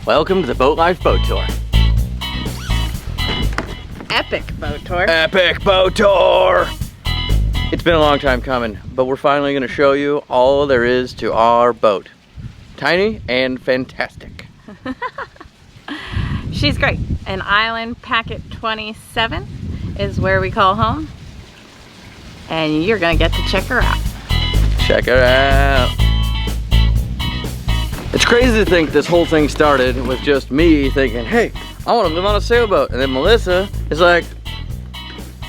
Welcome to the Boat Life Boat Tour. Epic boat tour. Epic boat tour! It's been a long time coming, but we're finally going to show you all there is to our boat. Tiny and fantastic. She's great. An Island Packet 27 is where we call home. And you're going to get to check her out. Check her out. It's crazy to think this whole thing started with just me thinking, hey, I want to live on a sailboat. And then Melissa is like,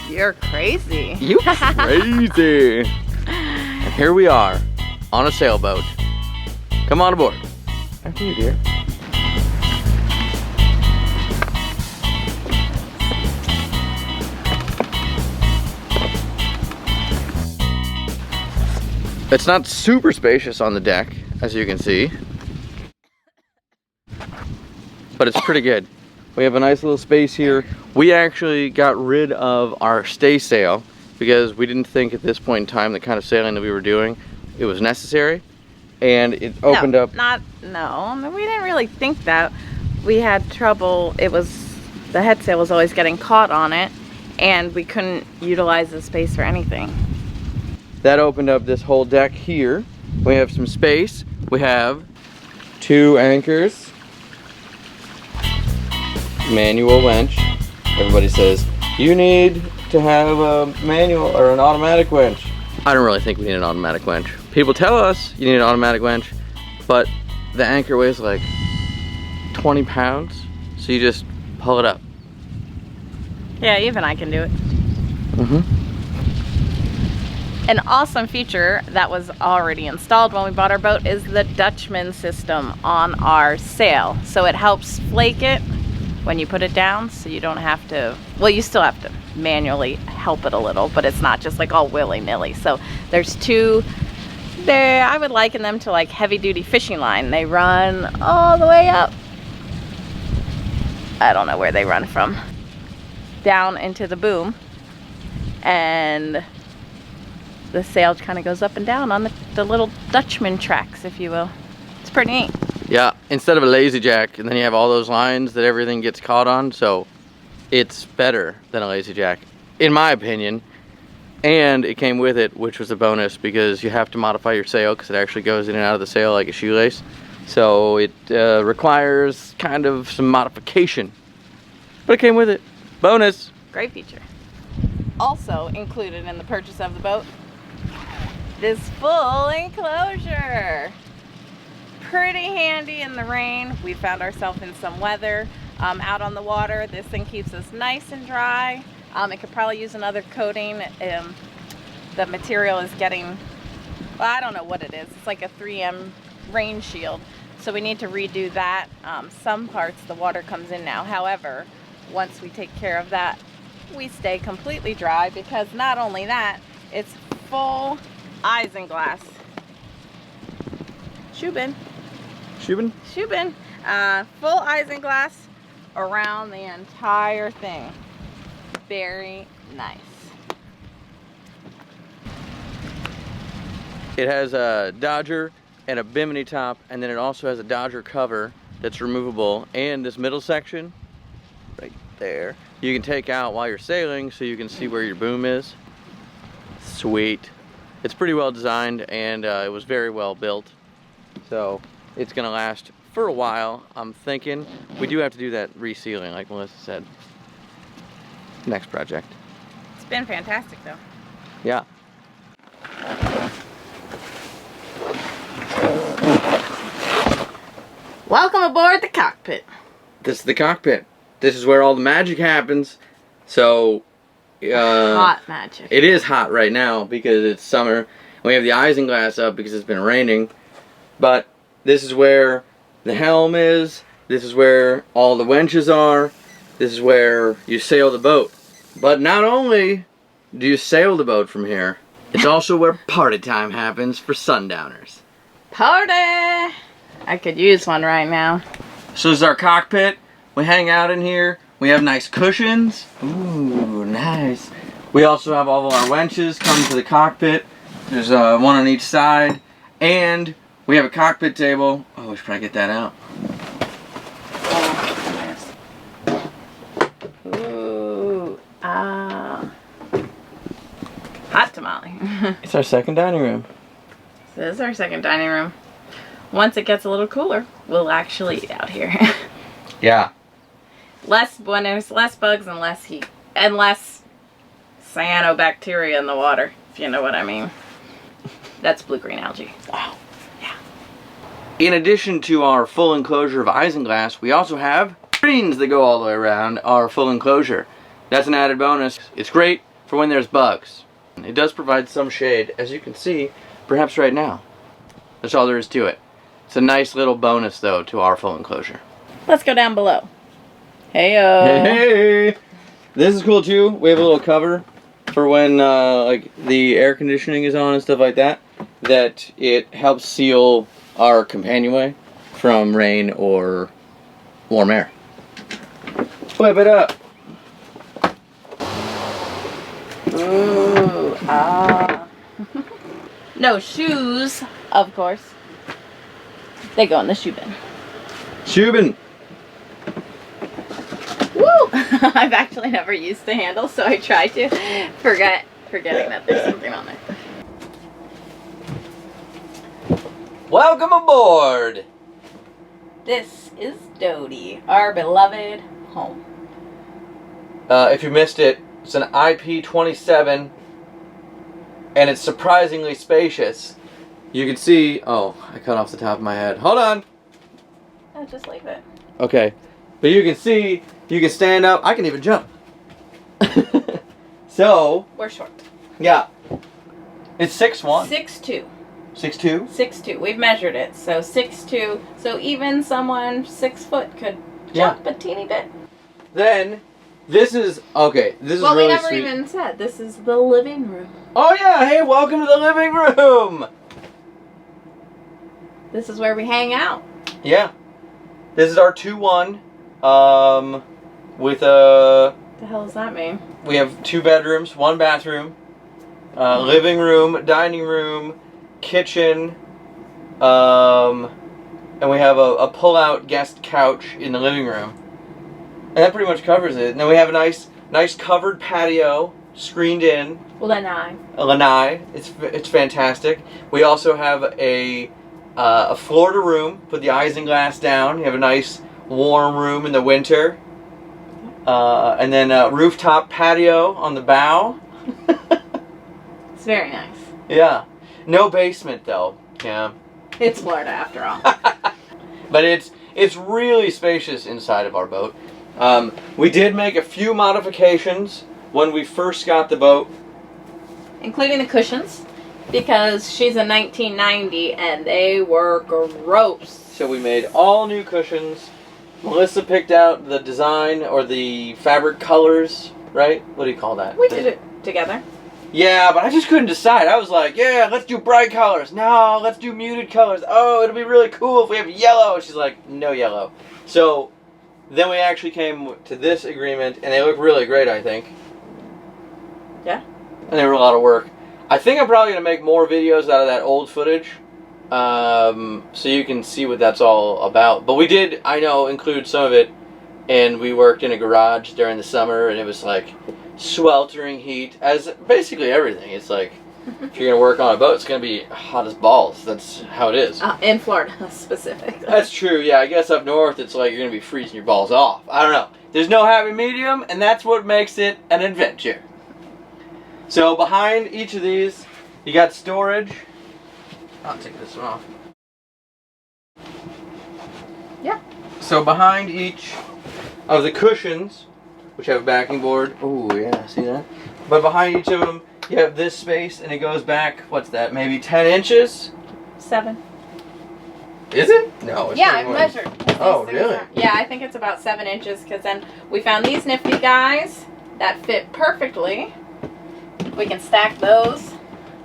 you're crazy. you crazy. And here we are on a sailboat. Come on aboard. After you, dear. It's not super spacious on the deck, as you can see, but it's pretty good. We have a nice little space here. We actually got rid of our stay sail because we didn't think at this point in time the kind of sailing that we were doing, it was necessary. And it opened up. No, we didn't really think that. We had trouble. The head sail was always getting caught on it, and we couldn't utilize the space for anything. That opened up this whole deck here. We have some space. We have 2 anchors. Manual winch. Everybody says, you need to have a manual or an automatic winch. I don't really think we need an automatic winch. People tell us you need an automatic winch, but the anchor weighs like 20 pounds, so you just pull it up. Yeah, even I can do it. An awesome feature that was already installed when we bought our boat is the Dutchman system on our sail. So it helps flake it when you put it down, so you don't have to, well, you still have to manually help it a little, but it's not just like all willy-nilly. So there's 2, I would liken them to like heavy-duty fishing line. They run all the way up. I don't know where they run from. Down into the boom, and the sail kind of goes up and down on the little Dutchman tracks, if you will. It's pretty neat. Yeah, instead of a lazy jack, and then you have all those lines that everything gets caught on, so it's better than a lazy jack, in my opinion. And it came with it, which was a bonus, because you have to modify your sail, because it actually goes in and out of the sail like a shoelace. So it requires kind of some modification. But it came with it. Bonus. Great feature. Also included in the purchase of the boat, this full enclosure. Pretty handy in the rain. We found ourselves in some weather out on the water. This thing keeps us nice and dry. It could probably use another coating. The material is getting, well, I don't know what it is. It's like a 3M rain shield. So we need to redo that. Some parts the water comes in now. However, once we take care of that, we stay completely dry, because not only that, it's full isinglass. Shubin. Full isinglass around the entire thing. Very nice. It has a Dodger and a bimini top, and then it also has a Dodger cover that's removable, and this middle section right there you can take out while you're sailing, so you can see where your boom is. Sweet. It's pretty well designed, and it was very well built, so it's gonna last for a while. I'm thinking we do have to do that resealing, like Melissa said. Next project. It's been fantastic though. Yeah. Welcome aboard the Cockpit. This is the Cockpit. This is where all the magic happens. So hot magic. It is hot right now because it's summer. We have the isinglass up because it's been raining. But this is where the helm is. This is where all the winches are. This is where you sail the boat. But not only do you sail the boat from here, it's also where party time happens for sundowners. Party! I could use one right now. So this is our cockpit. We hang out in here. We have nice cushions. Ooh, nice. We also have all of our winches come to the cockpit. There's one on each side. And we have a cockpit table. Oh, we should probably get that out. It's our second dining room. This is our second dining room. Once it gets a little cooler, we'll actually eat out here. Yeah. When there's less bugs and less heat. And less cyanobacteria in the water, if you know what I mean. That's blue-green algae. Wow. Yeah. In addition to our full enclosure of isinglass, we also have screens that go all the way around our full enclosure. That's an added bonus. It's great for when there's bugs. It does provide some shade, as you can see, perhaps right now. That's all there is to it. It's a nice little bonus, though, to our full enclosure. Let's go down below. Heyo. Hey! This is cool, too. We have a little cover for when like the air conditioning is on and stuff like that. That it helps seal our companionway from rain or warm air. Flip it up. Ooh, ah. No shoes, of course. They go in the shoe bin. Shoe bin. Woo! I've actually never used the handle, so I try to forgetting that there's something on there. Welcome aboard! This is Dodie, our beloved home. If you missed it, it's an IP27 and it's surprisingly spacious. You can see, oh, I cut off the top of my head. Hold on! Oh, just leave it. Okay. But you can see, you can stand up. I can even jump. So, We're short. yeah. It's 6'1". 6'2". 6'2"? 6'2". We've measured it. So 6'2". So even someone 6 foot could jump a teeny bit. Then, this is, okay, this is Well, really we never sweet. even said this is the living room. Oh yeah, hey, welcome to the living room! This is where we hang out. Yeah. This is our 2-1. With a... What the hell does that mean? We have 2 bedrooms, 1 bathroom, living room, dining room, kitchen, and we have a pull-out guest couch in the living room. And that pretty much covers it. And then we have a nice covered patio, screened in. Lanai. A lanai. It's fantastic. We also have a Florida room. Put the isinglass down. You have a nice warm room in the winter. And then a rooftop patio on the bow. It's very nice. Yeah. No basement though. Yeah. It's Florida after all. But it's really spacious inside of our boat. We did make a few modifications when we first got the boat. Including the cushions. Because she's a 1990 and they were gross. So we made all new cushions. Melissa picked out the design or the fabric colors, right? What do you call that? We did it together. Yeah, but I just couldn't decide. I was like, yeah, let's do bright colors. No, let's do muted colors. Oh, it'll be really cool if we have yellow. And she's like, no yellow. So then we actually came to this agreement, and they look really great, I think. Yeah. And they were a lot of work. I think I'm probably going to make more videos out of that old footage. So you can see what that's all about. But we did, I know, include some of it. And we worked in a garage during the summer, and it was like sweltering heat, as basically everything. It's like, if you're going to work on a boat, it's going to be hot as balls. That's how it is. In Florida, specifically. That's true, yeah. I guess up north, it's like you're going to be freezing your balls off. I don't know. There's no happy medium, and that's what makes it an adventure. So behind each of these, you got storage. I'll take this one off. Yeah. So behind each of the cushions, which have a backing board. Oh yeah, see that? But behind each of them, you have this space, and it goes back, what's that, maybe 10 inches? 7. Is it? No, it's Yeah, pretty I more. measured. Oh, These things really? yeah, I think it's about 7 inches, because then we found these nifty guys that fit perfectly. We can stack those.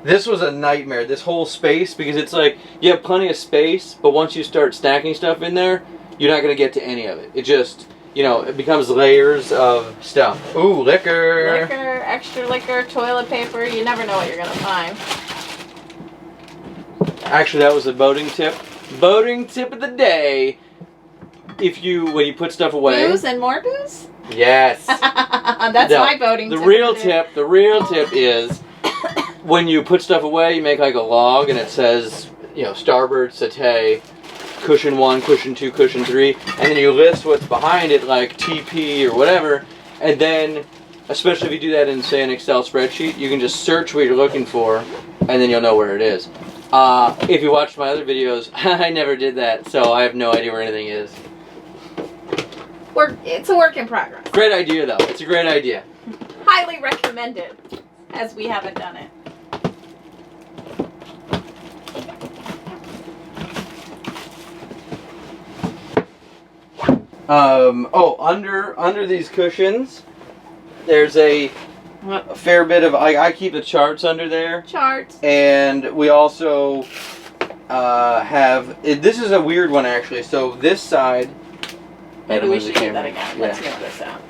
This was a nightmare, this whole space, because it's like, you have plenty of space, but once you start stacking stuff in there, you're not going to get to any of it. It just, you know, it becomes layers of stuff. Ooh, liquor. Liquor, extra liquor, toilet paper. You never know what you're going to find. Actually, that was a boating tip. Boating tip of the day. When you put stuff away. Booze and more booze? Yes. That's No, my boating tip. The real tip is when you put stuff away, you make like a log, and it says, you know, starboard, settee, cushion 1, cushion 2, cushion 3, and then you list what's behind it, like TP or whatever, and then, especially if you do that in, say, an Excel spreadsheet, you can just search what you're looking for, and then you'll know where it is. If you watched my other videos, I never did that, so I have no idea where anything is. It's a work in progress. Great idea, though. It's a great idea. Highly recommend it, as we haven't done it. Under these cushions, there's a fair bit of, I keep the charts under there. Charts. And we also this is a weird one actually. So this side. Maybe we should do that again. Yeah. Let's hear this out.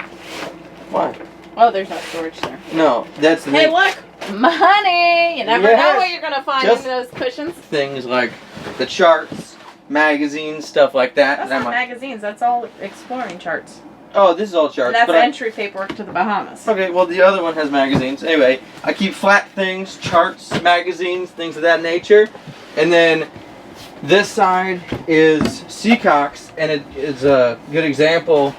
Why? Oh, there's no storage there. No, that's the Hey, look! Money! You never know what you're going to find Just in those cushions. things like the charts, magazines, stuff like that. That's not magazines. That's all exploring charts. Oh, this is all charts. And that's entry paperwork to the Bahamas. Okay, well the other one has magazines. Anyway, I keep flat things, charts, magazines, things of that nature. And then this side is Seacocks, and it is a good example.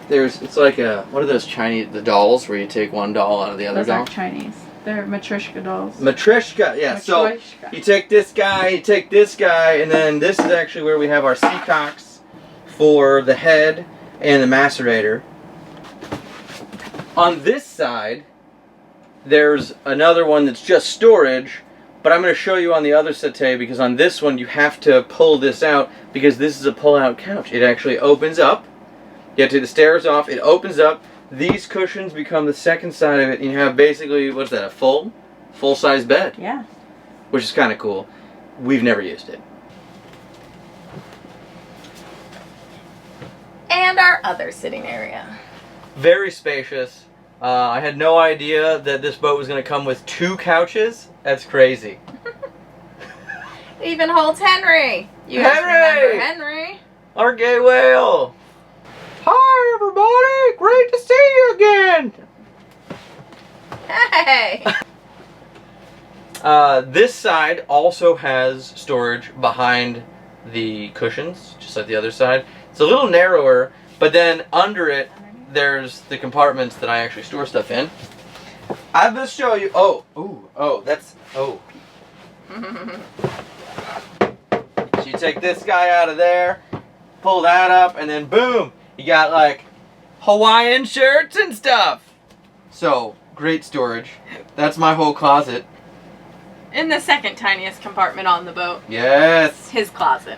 It's like what are those the dolls where you take one doll out of the other doll? Those aren't Chinese. They're Matryoshka dolls. Matryoshka, yeah. Matryoshka. So you take this guy, you take this guy, and then this is actually where we have our Seacocks for the head and the macerator. On this side, there's another one that's just storage, but I'm going to show you on the other settee because on this one you have to pull this out because this is a pull-out couch. It actually opens up. You have to take the stairs off. It opens up. These cushions become the second side of it, and you have basically, what's that, a full-size bed. Yeah. Which is kind of cool. We've never used it. And our other sitting area. Very spacious. I had no idea that this boat was going to come with 2 couches. That's crazy. It even holds Henry. You guys remember Henry? Our gay whale. Hi, everybody. Great to see you again. Hey. This side also has storage behind the cushions, just like the other side. It's a little narrower, but then under it, there's the compartments that I actually store stuff in. I will show you. So you take this guy out of there, pull that up, and then boom, you got like Hawaiian shirts and stuff. So, great storage. That's my whole closet. In the second tiniest compartment on the boat. Yes. His closet.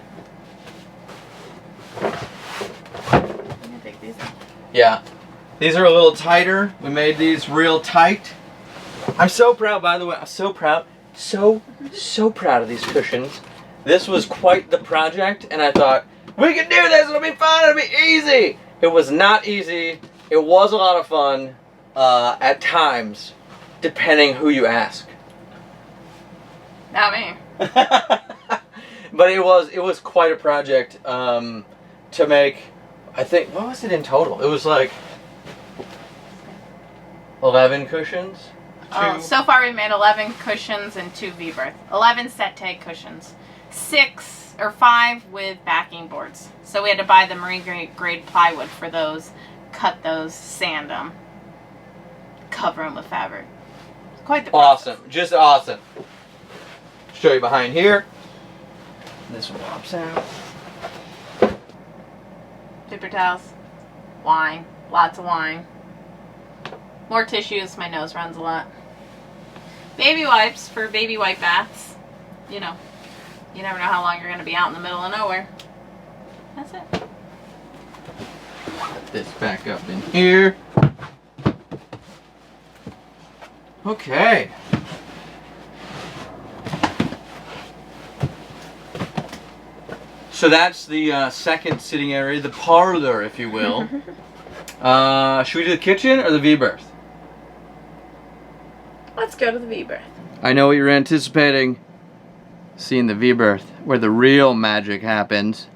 Yeah. These are a little tighter. We made these real tight. I'm so proud, by the way. I'm so proud. So proud of these cushions. This was quite the project, and I thought, we can do this. It'll be fun. It'll be easy. It was not easy. It was a lot of fun at times, depending who you ask. Not me. But it was quite a project to make. I think, what was it in total? It was like 11 cushions. So far we've made 11 cushions and 2 V-berth. 11 settee cushions. 6 or 5 with backing boards. So we had to buy the marine grade plywood for those, cut those, sand them, cover them with fabric. Quite the process. Awesome, just awesome. Show you behind here. This one pops out. Paper towels, wine, lots of wine. More tissues, my nose runs a lot. Baby wipes for baby wipe baths. You know, you never know how long you're going to be out in the middle of nowhere. That's it. Put this back up in here. Okay. So that's the second sitting area, the parlor, if you will. Should we do the kitchen or the V-berth? Let's go to the V-berth. I know what you're anticipating. Seeing the V-berth, where the real magic happens.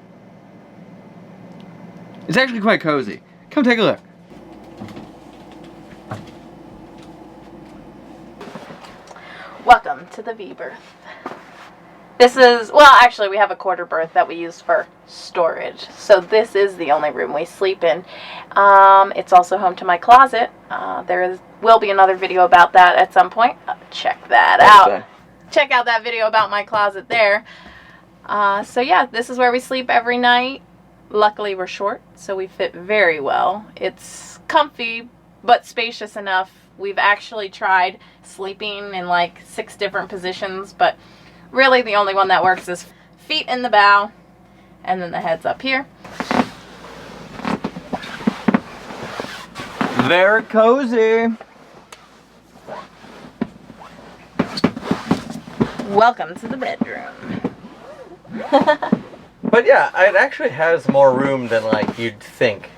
It's actually quite cozy. Come take a look. Welcome to the V-berth. This is, well, actually we have a quarter berth that we use for storage. So this is the only room we sleep in. It's also home to my closet. Will be another video about that at some point. Check that out. Check out that video about my closet there. So yeah, this is where we sleep every night. Luckily we're short, so we fit very well. It's comfy, but spacious enough. We've actually tried sleeping in like 6 different positions, but really the only one that works is feet in the bow, and then the head's up here. Very cozy. Welcome to the bedroom. But yeah, it actually has more room than like you'd think.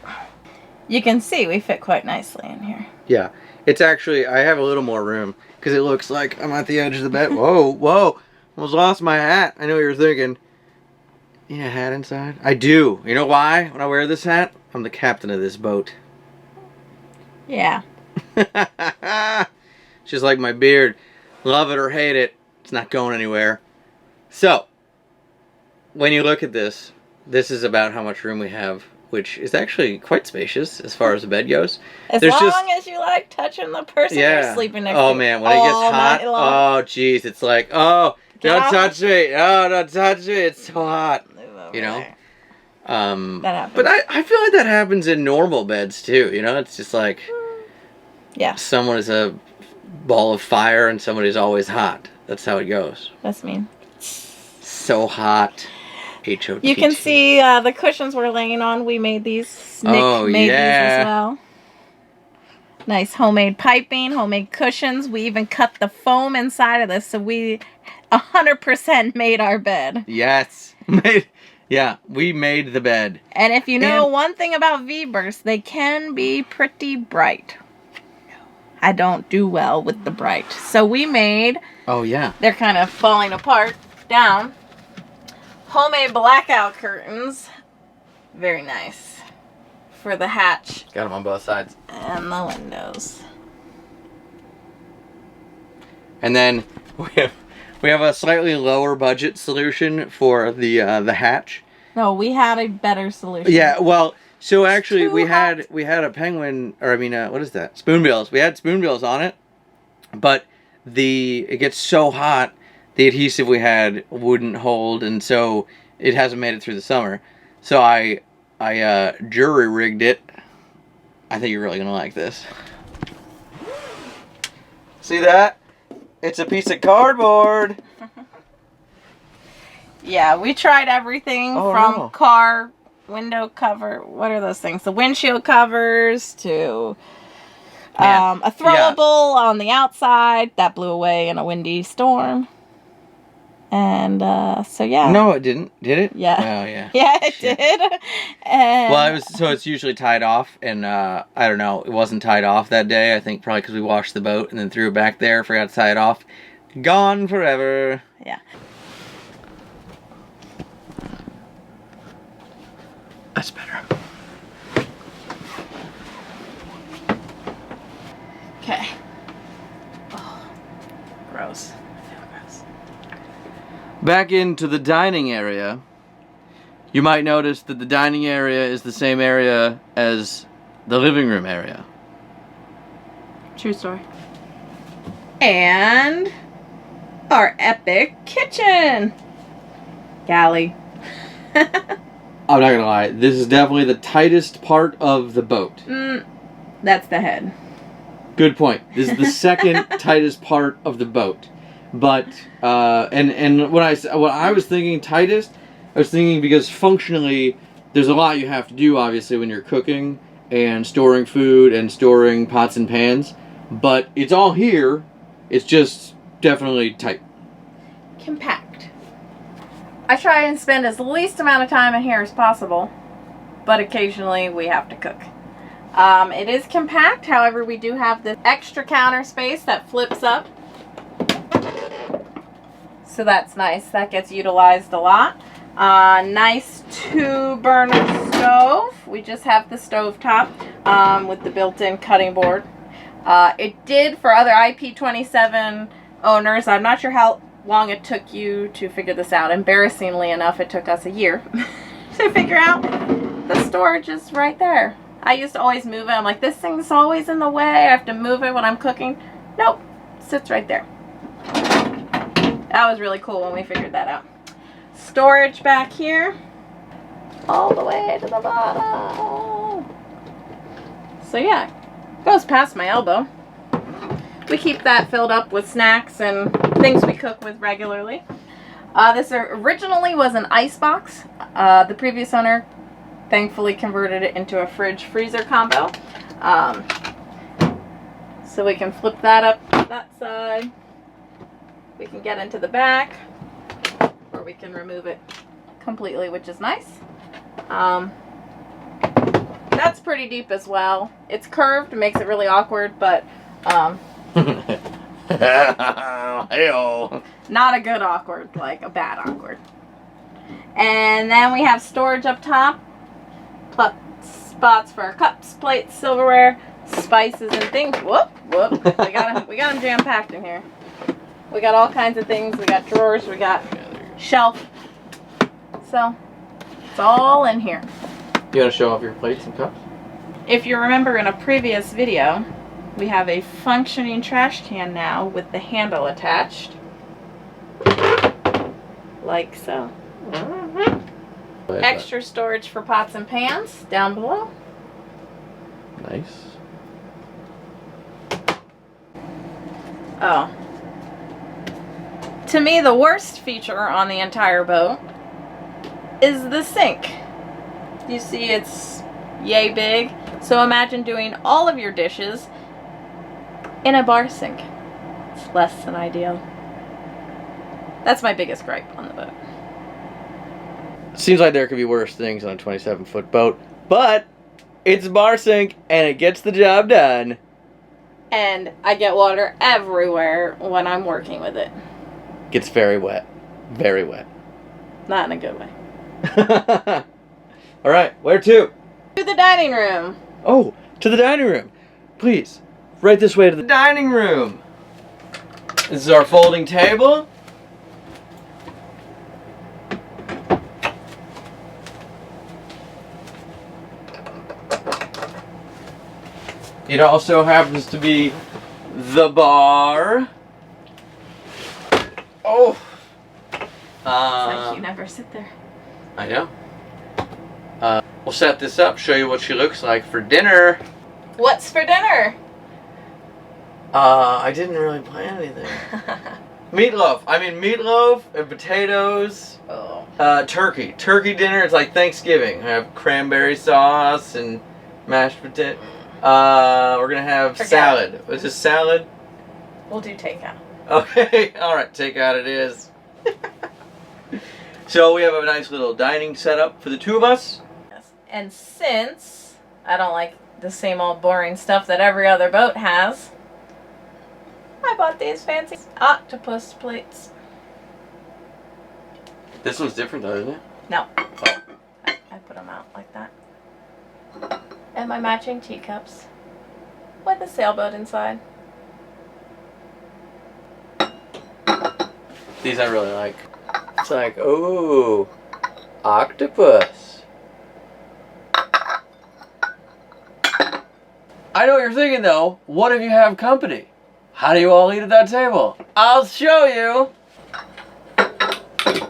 You can see we fit quite nicely in here. Yeah, it's actually, I have a little more room because it looks like I'm at the edge of the bed. Whoa, whoa, almost lost my hat. I know what you're thinking. Yeah, hat inside? I do. You know why? When I wear this hat, I'm the captain of this boat. Yeah. Just like my beard. Love it or hate it, it's not going anywhere. So, when you look at this, this is about how much room we have, which is actually quite spacious as far as the bed goes. As long as you like touching the person you're sleeping next to. Oh man, when it gets hot, oh jeez, it's like, oh, don't touch me. Oh, don't touch me. It's so hot. You know? That happens. But I feel like that happens in normal beds too, you know? It's just like, yeah, someone is a ball of fire and somebody's always hot. That's how it goes. That's mean. So hot. H-O-T-T. You can see the cushions we're laying on. We made these. Nick made these as well. Nice homemade piping, homemade cushions. We even cut the foam inside of this, so we 100% made our bed. Yes. Yeah, we made the bed. And if you know one thing about V-berths, they can be pretty bright. I don't do well with the bright. So we made... Oh, yeah. They're kind of falling apart down. Homemade blackout curtains. Very nice. For the hatch. Got them on both sides. And the windows. And then we have a slightly lower budget solution for the hatch. No, we had a better solution. Yeah, well, so actually we had a penguin, or I mean, what is that? Spoonbills. We had spoonbills on it, but it gets so hot, the adhesive we had wouldn't hold, and so it hasn't made it through the summer. So I jury rigged it. I think you're really gonna like this. See that? It's a piece of cardboard. Yeah, we tried everything from car window cover. What are those things? The windshield covers to a throwable on the outside that blew away in a windy storm. And so yeah. No, it didn't. Did it? Yeah. Oh yeah. Yeah, it did. And well, it's usually tied off, and I don't know. It wasn't tied off that day. I think probably because we washed the boat and then threw it back there. Forgot to tie it off. Gone forever. Yeah. That's better. Okay. Oh, gross. I feel gross. Back into the dining area. You might notice that the dining area is the same area as the living room area. True story. And our epic kitchen. Galley. I'm not gonna lie, this is definitely the tightest part of the boat. That's the head. Good point. This is the second tightest part of the boat. But and when I was thinking tightest, I was thinking because functionally there's a lot you have to do obviously when you're cooking and storing food and storing pots and pans. But it's all here. It's just definitely tight. Compact. I try and spend as least amount of time in here as possible, but occasionally we have to cook. It is compact, however we do have this extra counter space that flips up. So that's nice. That gets utilized a lot. Nice 2-burner stove. We just have the stove top with the built-in cutting board. It did, for other IP27 owners, I'm not sure how long it took you to figure this out. Embarrassingly enough, it took us a year to figure out the storage is right there. I used to always move it. I'm like, this thing's always in the way. I have to move it when I'm cooking. Nope, sits right there. That was really cool when we figured that out. Storage back here, all the way to the bottom. So yeah, goes past my elbow. We keep that filled up with snacks and things we cook with regularly. This originally was an ice box. The previous owner thankfully converted it into a fridge-freezer combo. So we can flip that up that side. We can get into the back, or we can remove it completely, which is nice. That's pretty deep as well. It's curved, makes it really awkward, but Hey-oh. not a good awkward, like a bad awkward. And then we have storage up top. Spots for our cups, plates, silverware, spices, and things. Whoop, whoop. We got them jam-packed in here. We got all kinds of things. We got drawers. We got shelf. So it's all in here. You want to show off your plates and cups? If you remember in a previous video, we have a functioning trash can now with the handle attached. Like so. Extra storage for pots and pans down below. Nice. Oh. To me, the worst feature on the entire boat is the sink. You see it's yay big. So imagine doing all of your dishes in a bar sink. It's less than ideal. That's my biggest gripe on the boat. Seems like there could be worse things on a 27-foot boat, but it's a bar sink and it gets the job done. And I get water everywhere when I'm working with it. Gets very wet. Very wet. Not in a good way. All right, where to? To the dining room. Oh, to the dining room. Please, right this way to the dining room. This is our folding table. It also happens to be the bar. Oh. It's like you never sit there. I know. We'll set this up, show you what she looks like for dinner. What's for dinner? I didn't really plan anything. Meatloaf. I mean meatloaf and potatoes. Oh. Turkey. Turkey dinner. It's like Thanksgiving. I have cranberry sauce and mashed potato. We're gonna have salad. Is this salad? We'll do takeout. Okay. All right. Takeout it is. So we have a nice little dining setup for the two of us. Yes. And since I don't like the same old boring stuff that every other boat has, I bought these fancy octopus plates. This one's different though, isn't it? No. Oh. I put them out like that. And my matching teacups with a sailboat inside. These I really like. It's like, ooh, octopus. I know what you're thinking though. What if you have company? How do you all eat at that table? I'll show you.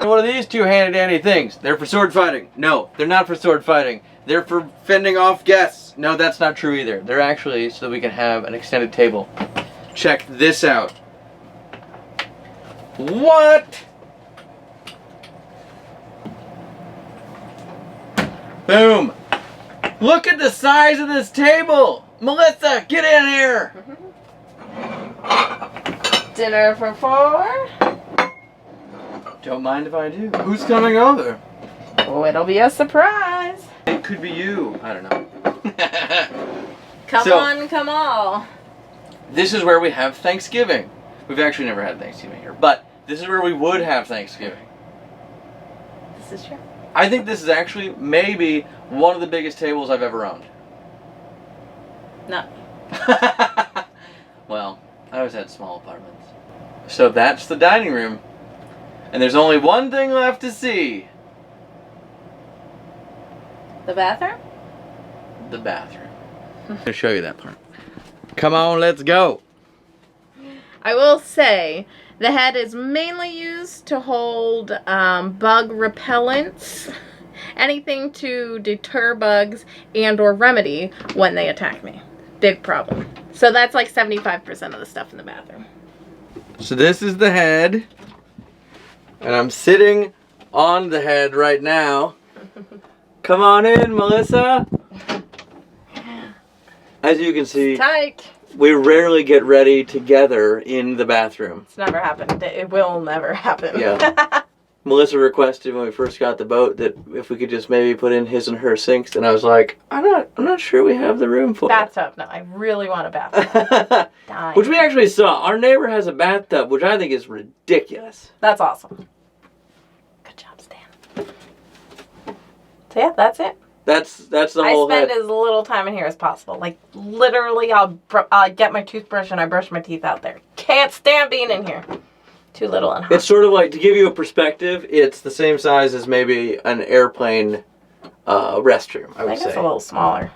What are these two handy dandy things? They're for sword fighting. No, they're not for sword fighting. They're for fending off guests. No, that's not true either. They're actually so that we can have an extended table. Check this out. What? Boom. Look at the size of this table. Melissa, get in here. Dinner for four. Don't mind if I do. Who's coming over? Oh, it'll be a surprise. It could be you. I don't know. Come on, come all. This is where we have Thanksgiving. We've actually never had Thanksgiving here, but this is where we would have Thanksgiving. This is true. I think this is actually maybe one of the biggest tables I've ever owned. No. Well, I always had small apartments. So that's the dining room. And there's only one thing left to see. The bathroom? The bathroom. I'm going to show you that part. Come on, let's go. I will say, the head is mainly used to hold bug repellents, anything to deter bugs and or remedy when they attack me. Big problem. So that's like 75% of the stuff in the bathroom. So this is the head. And I'm sitting on the head right now. Come on in, Melissa. As you can see, It's tight. we rarely get ready together in the bathroom. It's never happened. It will never happen. Yeah. Melissa requested when we first got the boat that if we could just maybe put in his and her sinks, and I was like, I'm not sure we have the room for it. Bathtub. No, I really want a bathtub. Dying. Which we actually saw. Our neighbor has a bathtub, which I think is ridiculous. That's awesome. Good job, Stan. So yeah, that's it. That's the whole I spend head. as little time in here as possible. Like, literally, I'll get my toothbrush and I brush my teeth out there. Can't stand being in here. Too little and hot. It's sort of like, to give you a perspective, it's the same size as maybe an airplane restroom, I would think say. it's a little smaller.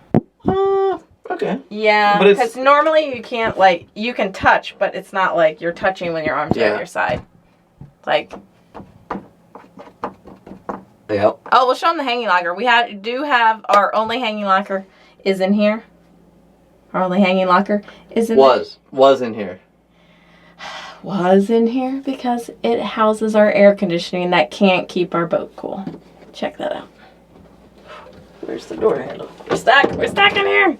Okay. Yeah, But it's- because normally you can't, like, you can touch, but it's not like you're touching when your arms are at your side. Like... Yep. Oh, we'll show them the hanging locker. We do have our only hanging locker is in here. Our only hanging locker is in Was in here. Was in here because it houses our air conditioning that can't keep our boat cool. Check that out. Where's the door handle? We're stuck in here.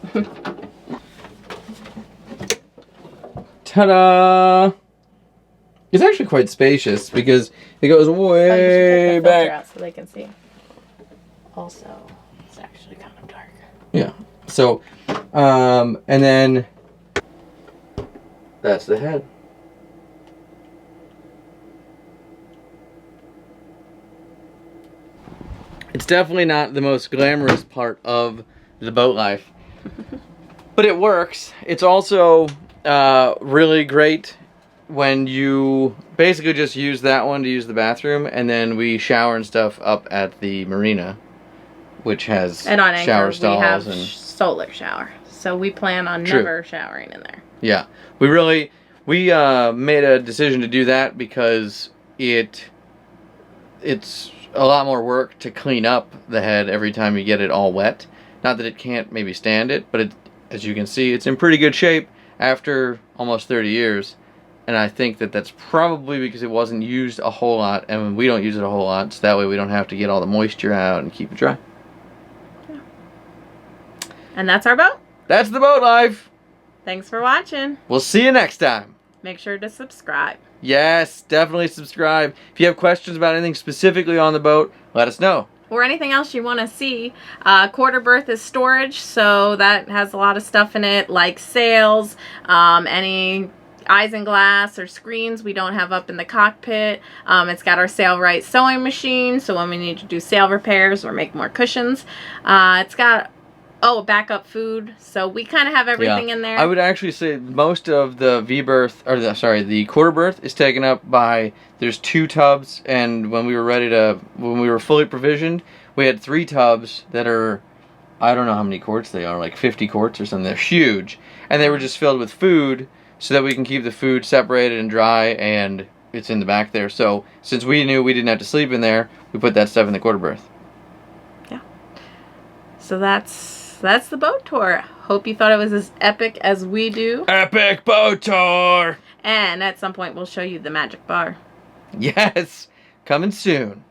Ta-da! It's actually quite spacious because it goes way back. Out so they can see. Also, it's actually kind of dark. Yeah. So, and then that's the head. It's definitely not the most glamorous part of the boat life, but it works. It's also really great when you basically just use that one to use the bathroom, and then we shower and stuff up at the marina, which has And on shower Anchor, stalls we have and solar shower. So we plan on True. never showering in there. yeah, we made a decision to do that because it's a lot more work to clean up the head every time you get it all wet. Not that it can't maybe stand it, but as you can see, it's in pretty good shape after almost 30 years. And I think that's probably because it wasn't used a whole lot, and we don't use it a whole lot, so that way we don't have to get all the moisture out and keep it dry. Yeah. And that's our boat. That's the boat life. Thanks for watching. We'll see you next time. Make sure to subscribe. Yes, definitely subscribe. If you have questions about anything specifically on the boat, let us know. Or anything else you want to see. Quarter berth is storage, so that has a lot of stuff in it, like sails, any isinglass or screens we don't have up in the cockpit. It's got our Sailrite sewing machine, so when we need to do sail repairs or make more cushions. It's got backup food, so we kind of have everything in there. I would actually say most of the V-berth, or the quarter berth is taken up by, there's 2 tubs, and when we were fully provisioned, we had 3 tubs that are, I don't know how many quarts they are, like 50 quarts or something. They're huge, and they were just filled with food so that we can keep the food separated and dry, and it's in the back there. So since we knew we didn't have to sleep in there, we put that stuff in the quarter berth. Yeah. So that's the boat tour. Hope you thought it was as epic as we do. Epic boat tour! And at some point we'll show you the magic bar. Yes! Coming soon.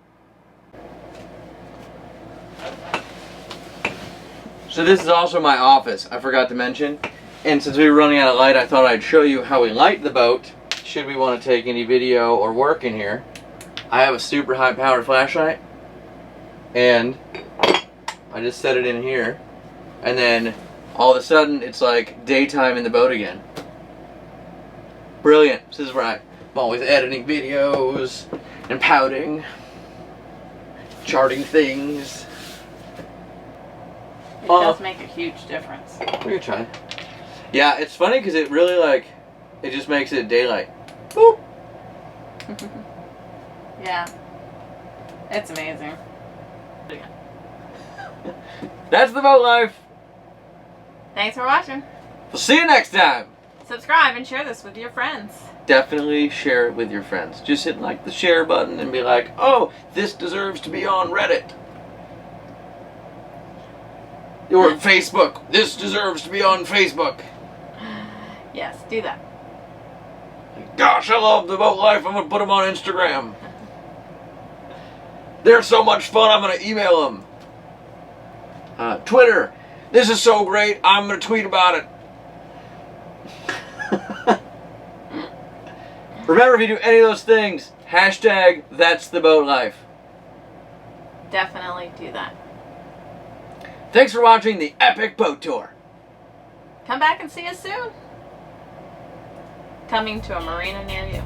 So this is also my office, I forgot to mention. And since we were running out of light, I thought I'd show you how we light the boat, should we want to take any video or work in here. I have a super high powered flashlight, and I just set it in here, and then all of a sudden it's like daytime in the boat again. Brilliant. This is where I'm always editing videos and pouting, charting things. It does make a huge difference. We're gonna try. Yeah, it's funny because it really it just makes it daylight. Boop. Yeah. It's amazing. That's the boat life. Thanks for watching. We'll see you next time. Subscribe and share this with your friends. Definitely share it with your friends. Just hit like the share button and be like, oh, this deserves to be on Reddit. Or Facebook. This deserves to be on Facebook. Yes, do that. Gosh, I love the boat life. I'm going to put them on Instagram. They're so much fun, I'm going to email them. Twitter. This is so great, I'm going to tweet about it. Remember, if you do any of those things, hashtag that's the boat life. Definitely do that. Thanks for watching the epic boat tour. Come back and see us soon. Coming to a marina near you.